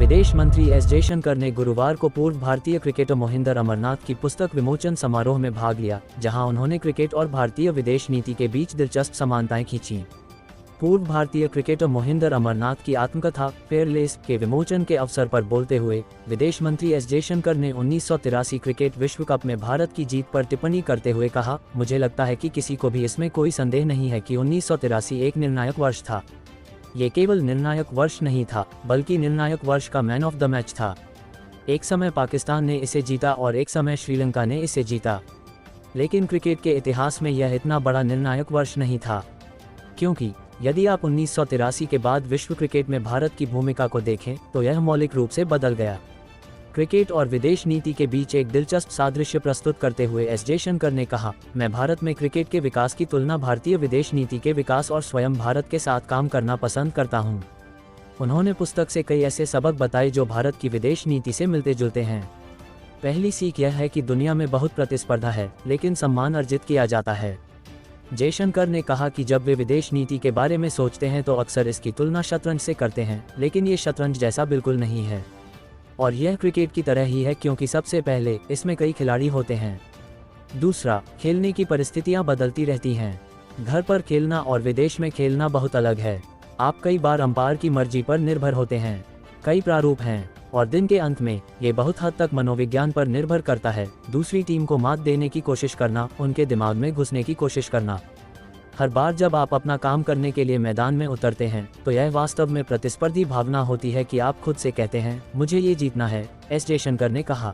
विदेश मंत्री एस जयशंकर ने गुरुवार को पूर्व भारतीय क्रिकेटर मोहिंदर अमरनाथ की पुस्तक विमोचन समारोह में भाग लिया, जहां उन्होंने क्रिकेट और भारतीय विदेश नीति के बीच दिलचस्प समानताएं खींची। पूर्व भारतीय क्रिकेटर मोहिंदर अमरनाथ की आत्मकथा फेयरलेस के विमोचन के अवसर पर बोलते हुए विदेश मंत्री एस जयशंकर ने 1983 क्रिकेट विश्व कप में भारत की जीत पर टिप्पणी करते हुए कहा, मुझे लगता है कि किसी को भी इसमें कोई संदेह नहीं है कि 1983 एक निर्णायक वर्ष था। ये केवल निर्णायक वर्ष नहीं था, बल्कि निर्णायक वर्ष का मैन ऑफ द मैच था। एक समय पाकिस्तान ने इसे जीता और एक समय श्रीलंका ने इसे जीता, लेकिन क्रिकेट के इतिहास में यह इतना बड़ा निर्णायक वर्ष नहीं था, क्योंकि यदि आप 1983 के बाद विश्व क्रिकेट में भारत की भूमिका को देखें तो यह मौलिक रूप से बदल गया। क्रिकेट और विदेश नीति के बीच एक दिलचस्प सादृश्य प्रस्तुत करते हुए एस जयशंकर ने कहा, मैं भारत में क्रिकेट के विकास की तुलना भारतीय विदेश नीति के विकास और स्वयं भारत के साथ काम करना पसंद करता हूं। उन्होंने पुस्तक से कई ऐसे सबक बताए जो भारत की विदेश नीति से मिलते जुलते हैं। पहली सीख यह है कि दुनिया में बहुत प्रतिस्पर्धा है, लेकिन सम्मान अर्जित किया जाता है। जयशंकर ने कहा कि जब वे विदेश नीति के बारे में सोचते हैं तो अक्सर इसकी तुलना शतरंज से करते हैं, लेकिन ये शतरंज जैसा बिल्कुल नहीं है और यह क्रिकेट की तरह ही है, क्योंकि सबसे पहले इसमें कई खिलाड़ी होते हैं। दूसरा, खेलने की परिस्थितियां बदलती रहती हैं। घर पर खेलना और विदेश में खेलना बहुत अलग है। आप कई बार अंपायर की मर्जी पर निर्भर होते हैं। कई प्रारूप हैं और दिन के अंत में ये बहुत हद तक मनोविज्ञान पर निर्भर करता है। दूसरी टीम को मात देने की कोशिश करना, उनके दिमाग में घुसने की कोशिश करना। हर बार जब आप अपना काम करने के लिए मैदान में उतरते हैं तो यह वास्तव में प्रतिस्पर्धी भावना होती है कि आप खुद से कहते हैं, मुझे ये जीतना है, एस जयशंकर ने कहा।